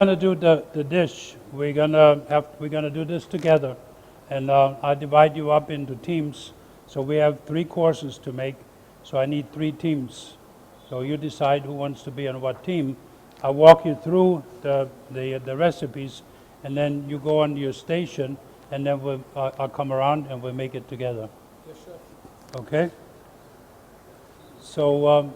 Gonna do the dish. We're gonna do this together, and I divide you up into teams. So we have 3 courses to make. So I need 3 teams. So you decide who wants to be on what team. I'll walk you through the recipes, and then you go on your station, and then I'll come around and we'll make it together. Yes, sir. Okay. So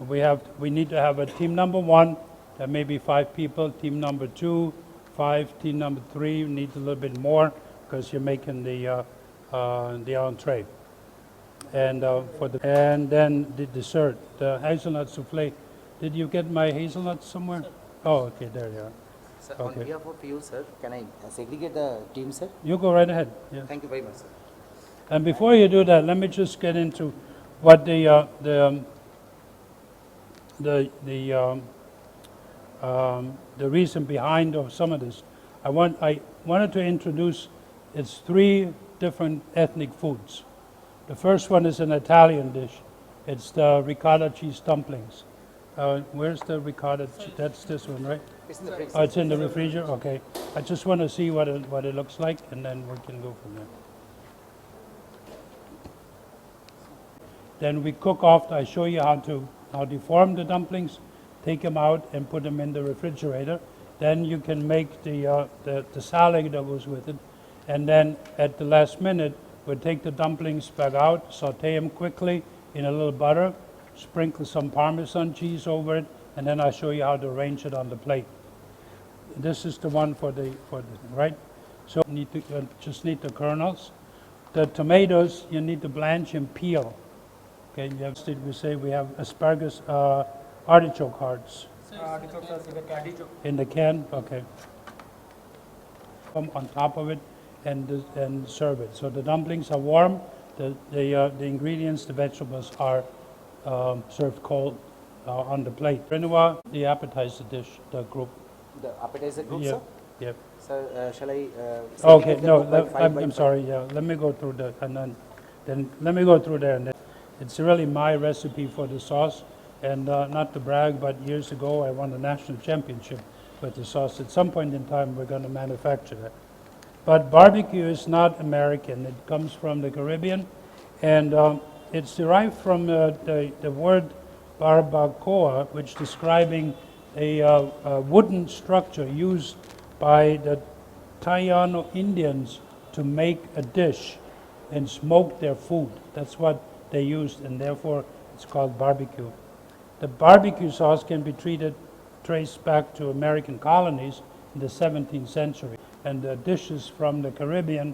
we need to have a team number 1. There may be 5 people. Team number 2, 5. Team number 3 needs a little bit more because you're making the entree. And and then the dessert, the hazelnut souffle. Did you get my hazelnuts somewhere? Oh, okay, there you are. Sir, Okay. on behalf of you, sir, can I segregate the team, sir? You go right ahead. Yeah. Thank you very much, sir. And before you do that, let me just get into what the reason behind of some of this. I wanted to introduce it's 3 different ethnic foods. The first one is an Italian dish. It's the ricotta cheese dumplings. Where's the ricotta? That's this one, right? It's in the fridge. Oh, it's in the refrigerator. Okay. I just want to see what it looks like, and then we can go from there. Then we cook off. I show you how to form the dumplings, take them out and put them in the refrigerator. Then you can make the salad that goes with it, and then at the last minute we'll take the dumplings back out, saute them quickly in a little butter, sprinkle some Parmesan cheese over it, and then I'll show you how to arrange it on the plate. This is the one for the right. So you just need the kernels. The tomatoes you need to blanch and peel. Okay, we say we have asparagus, artichoke hearts in the can. Okay. Come on top of it and serve it. So the dumplings are warm. The ingredients, the vegetables are served cold on the plate. Renoir, the appetizer dish, the group. The appetizer group, Yeah. sir? Yep. Sir, shall I? Okay. segregate No, them by five by I'm five? sorry. Yeah. Let me go through then let me go through there. And then it's really my recipe for the sauce. And not to brag, but years ago I won a national championship with the sauce. At some point in time, we're going to manufacture that. But barbecue is not American. It comes from the Caribbean, and it's derived from the word barbacoa, which describing a wooden structure used by the Taino Indians to make a dish and smoke their food. That's what they used, and therefore it's called barbecue. The barbecue sauce can be traced back to American colonies in the 17th century, and the dishes from the Caribbean,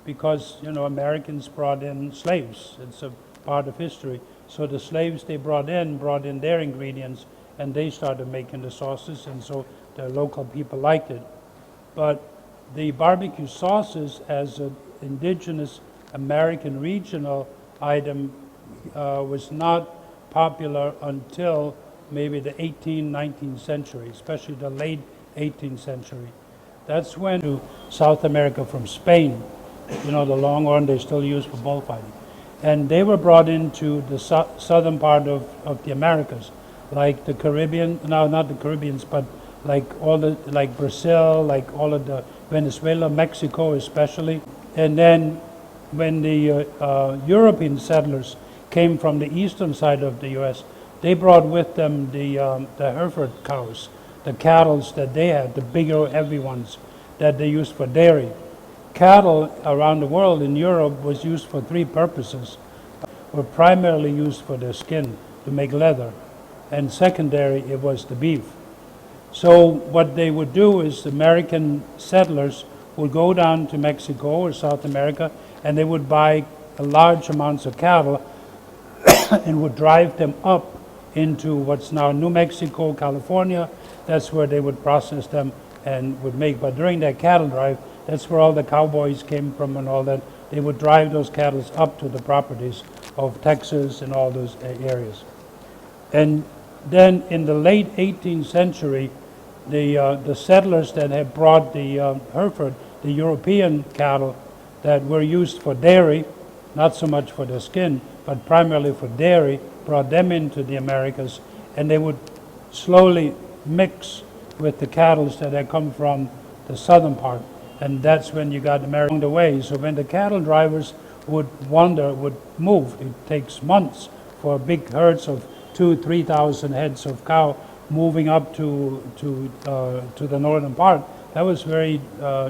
because Americans brought in slaves. It's a part of history. So the slaves they brought in their ingredients, and they started making the sauces, and so the local people liked it. But the barbecue sauces as an indigenous American regional item was not popular until maybe the 18th, 19th century, especially the late 18th century. That's when to South America from Spain, the longhorn they still use for bullfighting. And they were brought into the southern part of the Americas, like the Caribbean, no, not the Caribbeans, but like Brazil, like all of the Venezuela, Mexico especially. And then when the European settlers came from the eastern side of the U.S., they brought with them the Hereford cows, the cattle that they had, the bigger, heavy ones that they used for dairy. Cattle around the world in Europe was used for 3 purposes. Were primarily used for their skin to make leather, and secondary it was the beef. So what they would do is the American settlers would go down to Mexico or South America, and they would buy large amounts of cattle and would drive them up into what's now New Mexico, California. That's where they would process them and would make. But during that cattle drive, that's where all the cowboys came from and all that. They would drive those cattle up to the properties of Texas and all those areas. And then in the late 18th century, the settlers that had brought the Hereford, the European cattle that were used for dairy, not so much for the skin, but primarily for dairy, brought them into the Americas, and they would slowly mix with the cattle that had come from the southern part. And that's when you got America along the way. So when the cattle drivers would move, it takes months for big herds of 2,000-3,000 heads of cow moving up to the northern part. That was very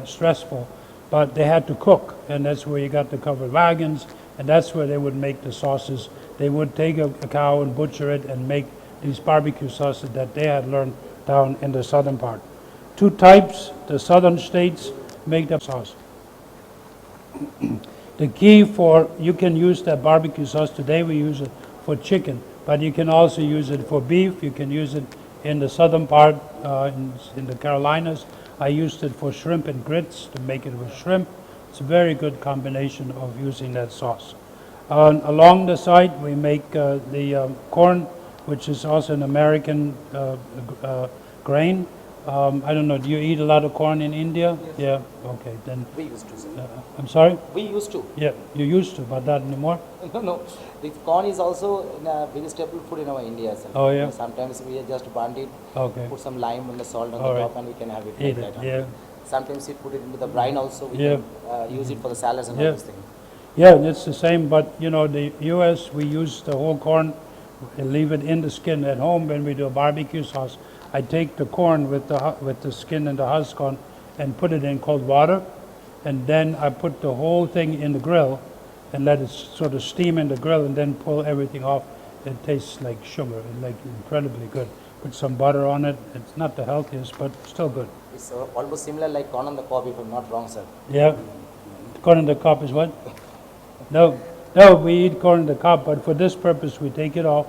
stressful, but they had to cook, and that's where you got the covered wagons, and that's where they would make the sauces. They would take a cow and butcher it and make these barbecue sauces that they had learned down in the southern part. Two types, the southern states make the sauce. The key you can use that barbecue sauce, today we use it for chicken, but you can also use it for beef. You can use it in the southern part, in the Carolinas. I used it for shrimp and grits to make it with shrimp. It's a very good combination of using that sauce. Along the side, we make the corn, which is also an American grain. I don't know, do you eat a lot of corn in India? Yes. Yeah, okay, then. We used to, sir. I'm sorry? We used to. Yeah, you used to, but not anymore? No. The corn is also a very staple food in our India, sir. Oh, yeah? Sometimes we just burn it, Okay. put some lime and the salt on All the right. top, and we can have it Eat like it, that. yeah. Sometimes we put it into the brine also. We Yeah. can use it for the salads and Yeah. all those things. Yeah, it's the same, but you know, the U.S., we use the whole corn and leave it in the skin. At home, when we do a barbecue sauce, I take the corn with the skin and the husk on and put it in cold water, and then I put the whole thing in the grill and let it sort of steam in the grill, and then pull everything off. It tastes like sugar, and like incredibly good. Put some butter on it. It's not the healthiest, but still good. It's almost similar like corn on the cob, if I'm not wrong, sir. Yeah. Corn on the cob is what? No, we eat corn on the cob, but for this purpose we take it off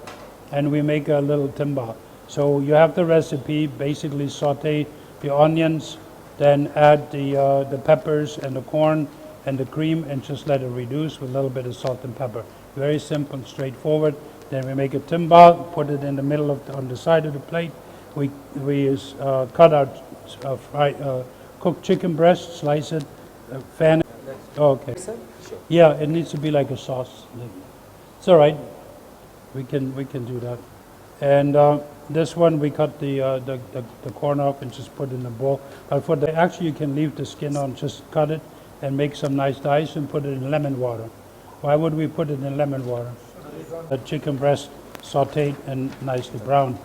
and we make a little timba. So you have the recipe, basically saute the onions, then add the peppers and the corn and the cream, and just let it reduce with a little bit of salt and pepper. Very simple and straightforward. Then we make a timba, put it in the middle on the side of the plate. We cut out cooked chicken breast, slice it, fan it. Okay. Sir? Sure. Yeah, it needs to be like a sauce. It's all right. We can do that. And this one we cut the corn off and just put in a bowl. But actually you can leave the skin on, just cut it and make some nice dice and put it in lemon water. Why would we put it in lemon water? The chicken breast sauteed and nicely browned.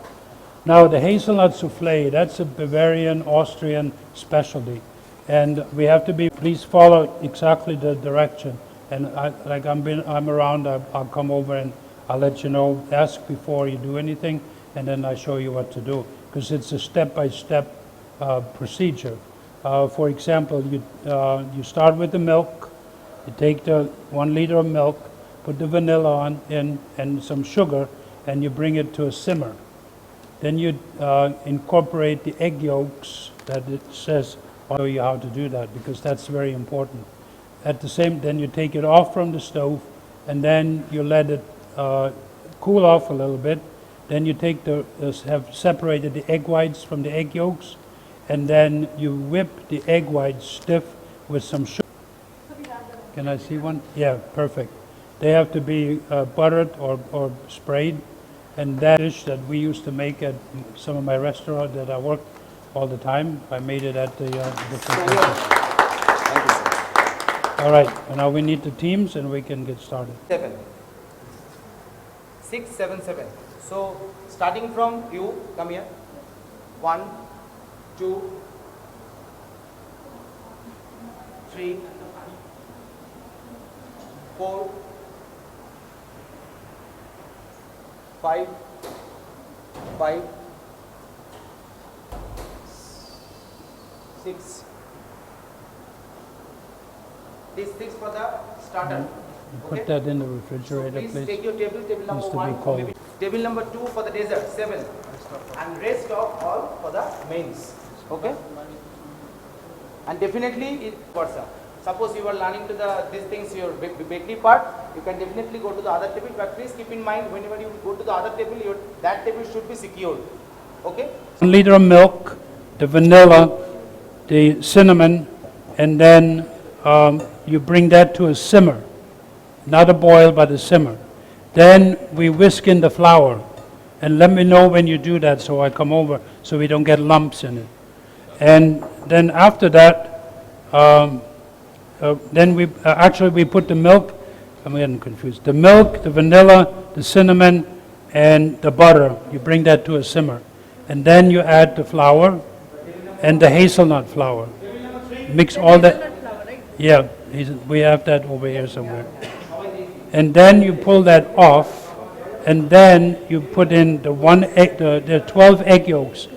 Now the hazelnut souffle, that's a Bavarian, Austrian specialty. And we have to please follow exactly the direction. And I'm around, I'll come over and I'll let you know, ask before you do anything, and then I show you what to do. Because it's a step-by-step procedure. For example, you start with the milk, you take the 1 liter of milk, put the vanilla in and some sugar, and you bring it to a simmer. Then you incorporate the egg yolks that it says. I'll show you how to do that, because that's very important. Then you take it off from the stove, and then you let it cool off a little bit. Then you have separated the egg whites from the egg yolks, and then you whip the egg whites stiff with some sugar. Can I see one? Yeah, perfect. They have to be buttered or sprayed. And that dish that we used to make at some of my restaurants that I worked all the time, I made it at the different places. Thank you, sir. All right, and now we need the teams and we can get started. 7. 6, 7, 7. So starting from you, come here. 1, 2, 3, 4, 5, 6. This 6 for the starter. Put that in the refrigerator, Please please. take your table number Needs to be 1, cold. maybe table number 2 for the dessert, 7, and rest of all for the mains. Okay? And definitely suppose you are learning to these things, your bakery part, you can definitely go to the other table, but please keep in mind whenever you go to the other table, that table should be secured. Okay? 1 liter of milk, the vanilla, the cinnamon, and then you bring that to a simmer. Not a boil, but a simmer. Then we whisk in the flour. And let me know when you do that so I come over so we don't get lumps in it. And then after that, then we actually we put the milk. I'm getting confused. The milk, the vanilla, the cinnamon, and the butter. You bring that to a simmer, and then you add the flour and the hazelnut flour. Mix all that. Yeah, we have that over here somewhere. And then you pull that off, and then you put in the 12 egg yolks.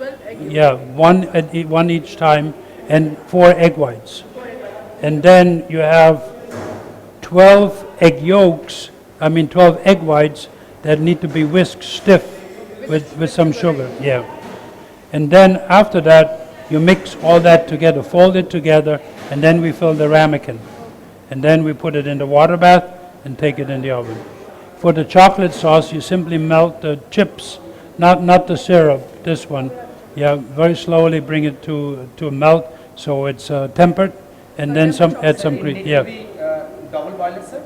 Yeah, one each time, and 4 egg whites. And then you have 12 egg yolks, 12 egg whites that need to be whisked stiff with some sugar, yeah. And then after that, you mix all that together, fold it together, and then we fill the ramekin. And then we put it in the water bath and take it in the oven. For the chocolate sauce, you simply melt the chips, not the syrup, this one. Yeah, very slowly bring it to a melt so it's tempered, and then add some cream. Yeah. Double boiler, sir?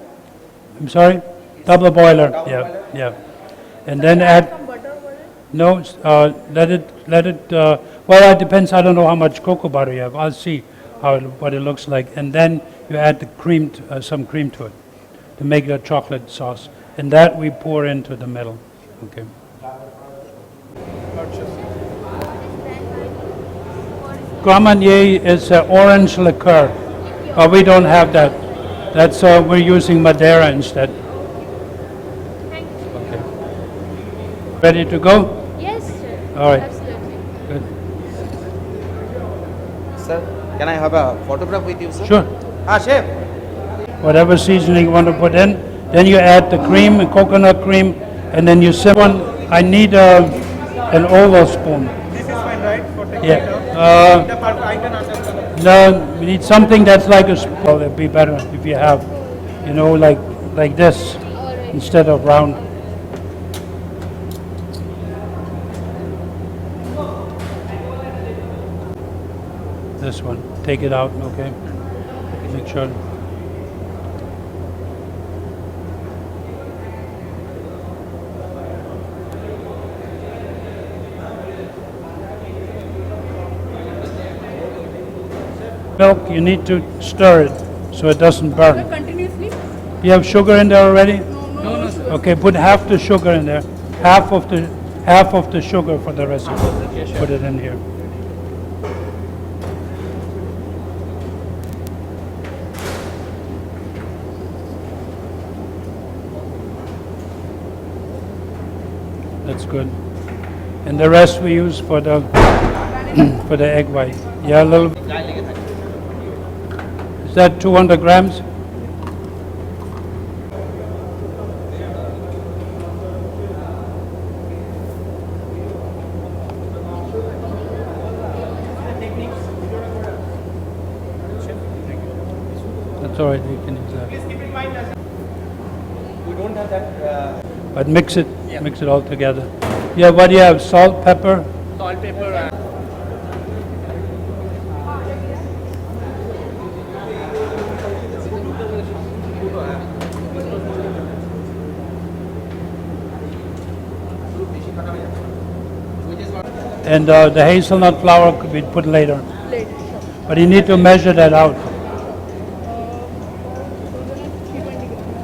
I'm sorry? Double boiler. Yeah. And then add. No, let it. Well, it depends. I don't know how much cocoa butter you have. I'll see what it looks like, and then you add the cream, some cream to it, to make a chocolate sauce, and that we pour into the middle. Okay. Grand Marnier is orange liqueur. We don't have that. That's we're using Madeira instead. Thank you. Okay. Ready to go? Yes, sir. All right. Absolutely. Good. Sir, can I have a photograph with you, sir? Sure. Chef. Whatever seasoning you want to put in, then you add the cream, coconut cream, and then you simmer. I need an oval spoon. This is fine, right? For taking Yeah. it out? The part I can understand. No, we need something that's like a spoon. Well, it'd be better if you have, like this instead of round. This one. Take it out, okay? Make sure. Milk, you need to stir it so it doesn't burn. Continuously? You have sugar in there already? No. Okay, put half the sugar in there. Half of the sugar for the recipe. Put it in here. That's good. And the rest we use for the for the egg white. Yeah, a little. Is that 200 grams? That's all right, you can use that. Please keep in mind that we don't have that. But mix it all together. Yeah, what do you have? Salt, pepper? Salt, pepper, And the hazelnut flour could be put later. Later, sure. But you need to measure that out. 320 grams.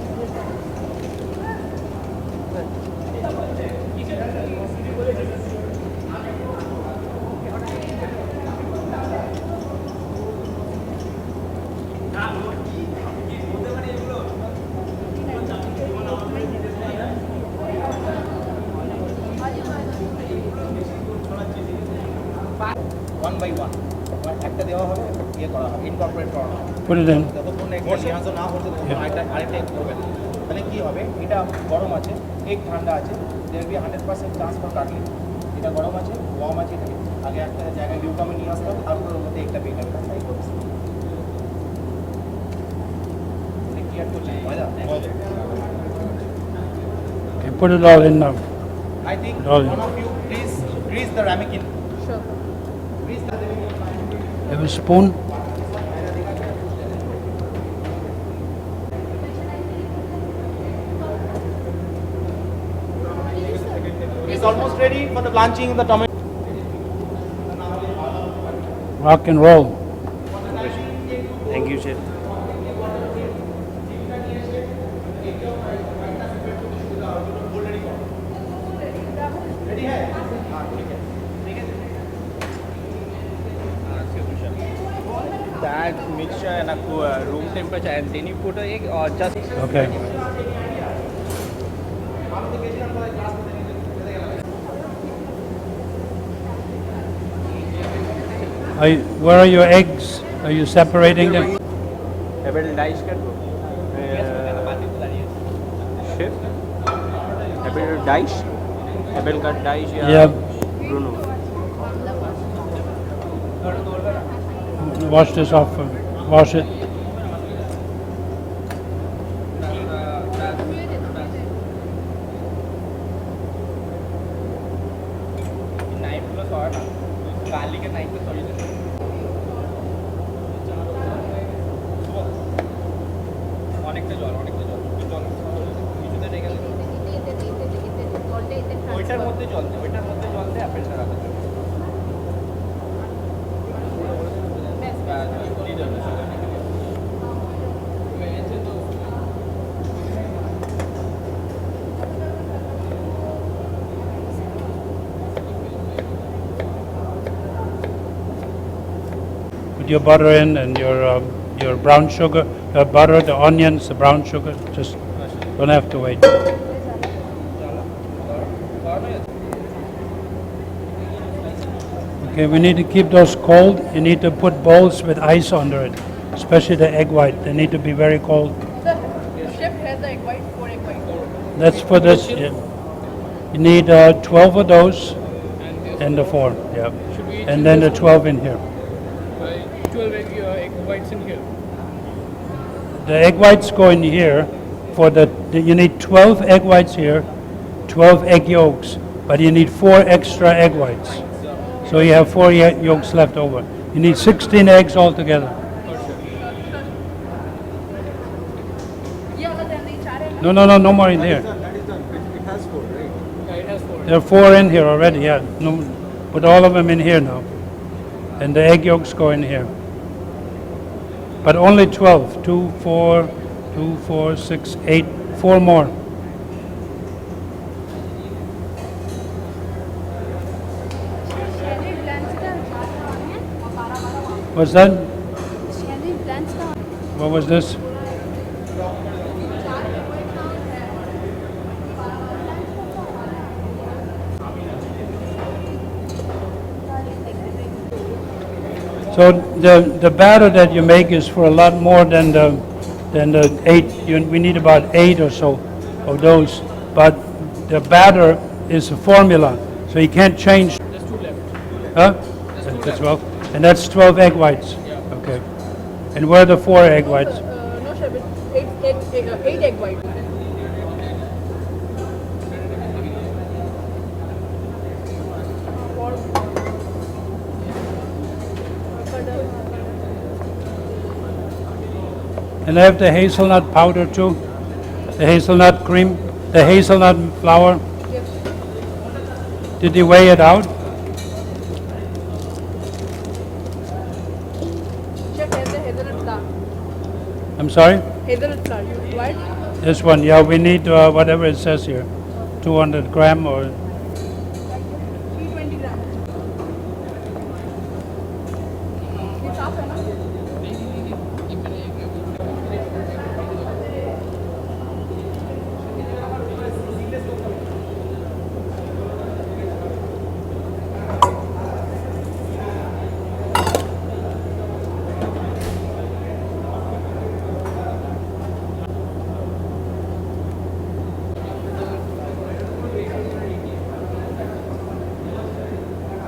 one by one. একটা দেওয়া হবে, ইয়ে করা হবে, incorporate করা হবে। Put it in. যতক্ষণ না একটা লিহাজ না হচ্ছে ততক্ষণ আরেকটা এগ করবেন। তাহলে কি হবে? এটা গরম আছে, এগ ঠান্ডা আছে, there will be 100% chance for curdling. এটা গরম আছে, ওয়ার্ম আছে, এটাকে আগে একটা জায়গায় লিউকামে নিয়ে আসতে হবে, তারপর ওর মধ্যে একটা পেয়ে যাবে। তাই করবে। এটা কি অ্যাড করছেন? ময়দা? Okay, put it all in now. I think All in. one of you please grease the ramekin. Sure. Grease the Have a spoon? It's almost ready for the blanching of the tomato. Rock and roll. Thank you, chef. That mixture and a room temperature, and then you put a egg or just. Okay. Where are your eggs? Are you separating them? Abel dice can go. Chef. Abel dice. Abel cut dice. Yeah. Bruno. Wash this off. Wash it. Knife plus or garlic and knife plus solution. অনেকটা জল কিছুতে রেখে দেবো ওইটার মধ্যে জল দে আপেলটা রাখা যাবে Put your butter in and your brown sugar, butter, the onions, the brown sugar. Just don't have to wait. Okay, we need to keep those cold. You need to put bowls with ice under it, especially the egg white. They need to be very cold. The chef has the egg white, 4 egg white. That's for this. Yeah. You need 12 of those and the 4. Yeah, and then the 12 in here. 12 egg whites in here. The egg whites go in here. You need 12 egg whites here, 12 egg yolks, but you need 4 extra egg whites. So you have 4 yolks left over. You need 16 eggs altogether. No more in here. That is done. It has 4, right? Yeah, it has 4. There are 4 in here already. Yeah, no, put all of them in here now, and the egg yolks go in here. But only 12. 2, 4, 2, 4, 6, 8. 4 more. What's that? What was this? So the batter that you make is for a lot more than the 8. We need about 8 or so of those. But the batter is a formula, so you can't change. There's 2 left. Huh? That's 12. And that's 12 egg whites. Yeah. Okay. And where are the 4 egg whites? No, chef, it's 8 egg white. And I have the hazelnut powder too. The hazelnut cream, the hazelnut flour. Did you weigh it out? Chef has the hazelnut flour. I'm sorry? Hazelnut flour. You what? This one, yeah, we need whatever it says here. 200 gram or 320 grams. ये साफ है ना?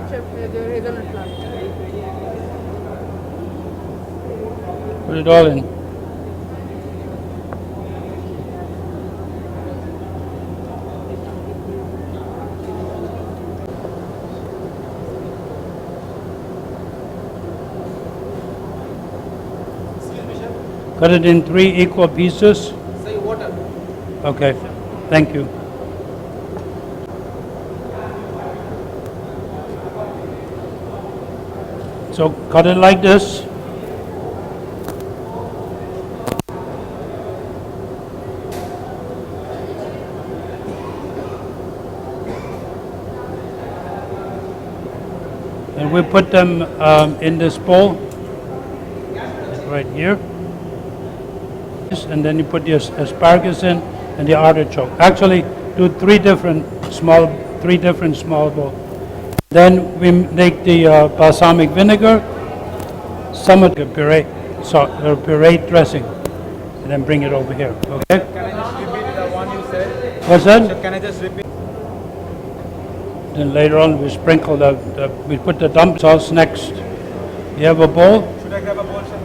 Chef, the hazelnut flour. put it all in. Cut it in 3 equal pieces. Say water. Okay, thank you. So cut it like this. And we put them in this bowl, right here. And then you put the asparagus in and the artichoke. Actually, do three different small bowls. Then we make the balsamic vinegar, some of the puree, puree dressing, and then bring it over here. Okay? Can I just repeat the one you said? What's that? So can I just repeat? Then later on we sprinkle we put the dump sauce next. You have a bowl? Should I grab a bowl, sir?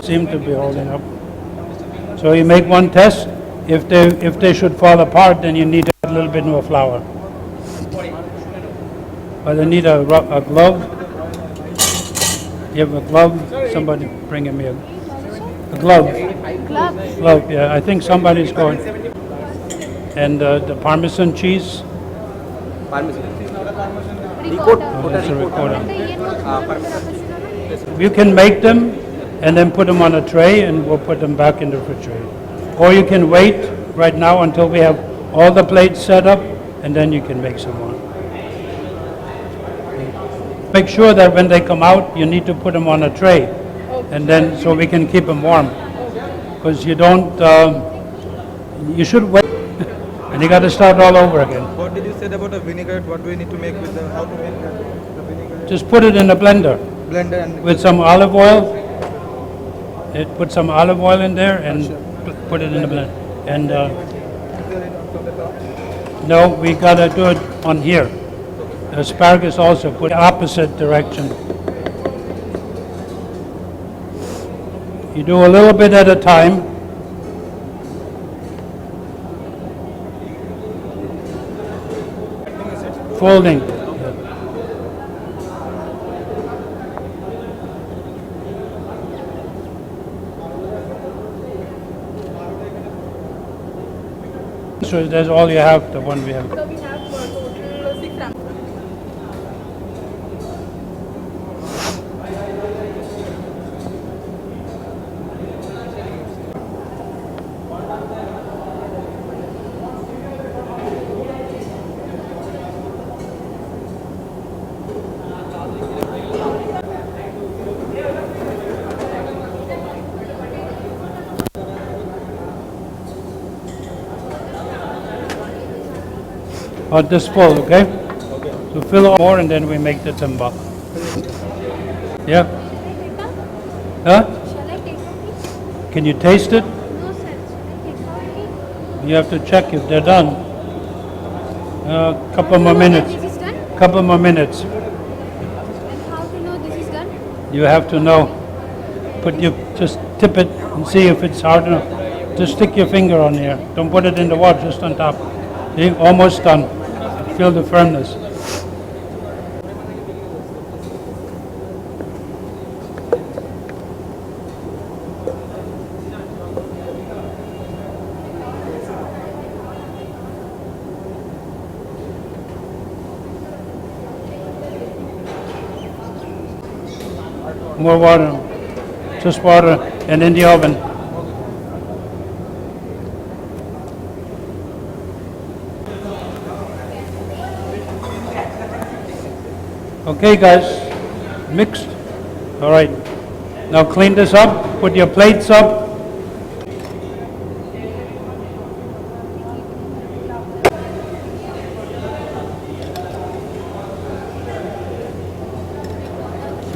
Seem to be holding up. So you make one test. If they should fall apart, then you need a little bit more flour. But I need a glove. You have a glove? Somebody bringing me a glove. Glove, yeah. I think somebody's going. And the Parmesan cheese. Oh, that's a ricotta. You can make them and then put them on a tray and we'll put them back in the refrigerator. Or you can wait right now until we have all the plates set up and then you can make some more. Make sure that when they come out, you need to put them on a tray and then so we can keep them warm. Because you don't, you should wait and you got to start all over again. What did you say about the vinaigrette? What do we need to make with the, how to make the vinaigrette? Just put it in a blender Blender and with some olive oil. Put some olive oil in there and put it in the blender. And no, we gotta do it on here. The asparagus also put opposite direction. You do a little bit at a time. Folding. So that's all you have, the one we have. So we have total 6 grams. Or this full, okay? So fill up more and then we make the timba. Yeah? Huh? Shall I take out it? Can you taste it? No, sir. Shall I take out it? You have to check if they're done. Couple more minutes. This is done? Couple more minutes. And how to know this is done? You have to know. Just tip it and see if it's hard enough. Just stick your finger on here. Don't put it in the water, just on top. See? Almost done. Feel the firmness. More water. Just water and in the oven. Okay guys, mixed. All right. Now clean this up, put your plates up.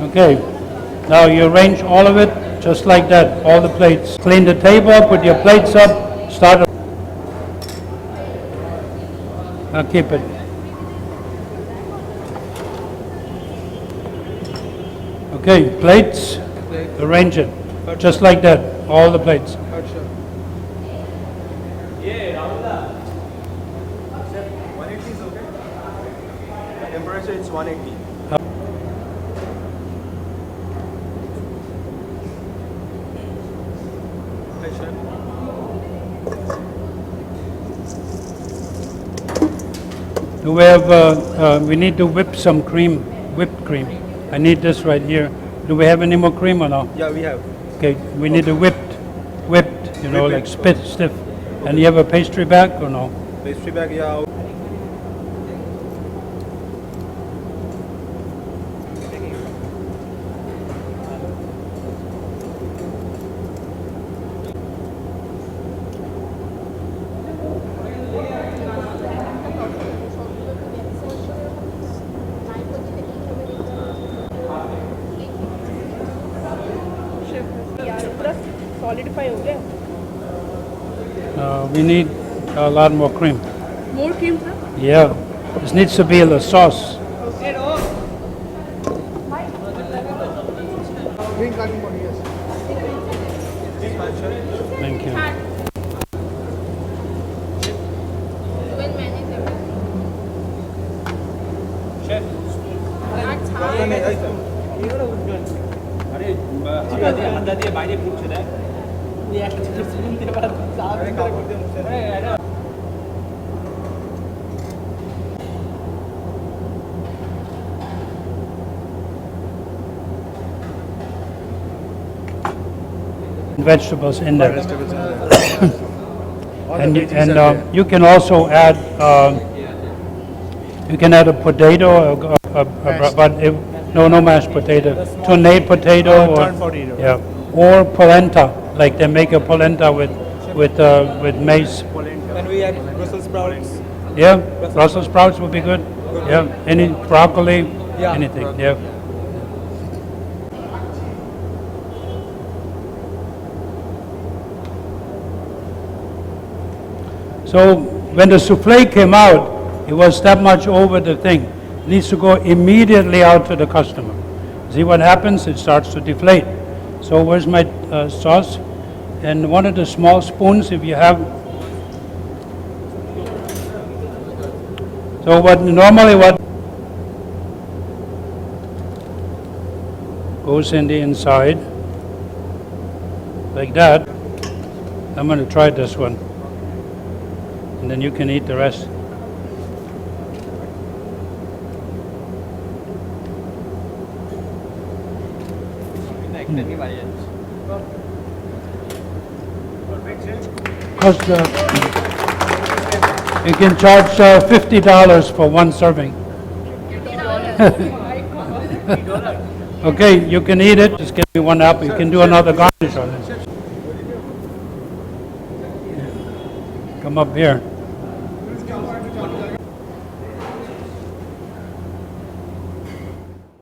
Okay. Now you arrange all of it just like that, all the plates. Clean the table, put your plates up, start. Now keep it. Okay, plates, arrange it, just like that, all the plates. Temperature it's 180. Hi, chef. Do we have, we need to whip some cream, whipped cream. I need this right here. Do we have any more cream or no? Yeah, we have. Okay, we need a whipped, you know, like stiff. And you have a pastry bag or no? Pastry bag, yeah. पूरा solidify हो गया We need a lot more cream. More cream था Yeah, this needs to be the sauce. Thank you. When manage আরে হাতা দিয়ে বাইরে ঘুরছে দেখ এই একটা ছোট স্পুন দিয়ে বাদ সামনে কাপড় দিয়ে মুছে না Vegetables in there. You can also add, you can add a potato, but no mashed potato, tornado potato, yeah, or polenta, like they make a polenta with maize. Can we add Brussels sprouts? Yeah, Brussels sprouts would be good. Yeah, any broccoli, anything. Yeah. So when the souffle came out, it was that much over the thing. It needs to go immediately out to the customer. See what happens? It starts to deflate. So where's my sauce? And one of the small spoons, if you have. So what goes in the inside, like that. I'm going to try this one. And then you can eat the rest. Because you can charge $50 for one serving. Okay, you can eat it. Just give me one apple. You can do another garnish on it. Come up here.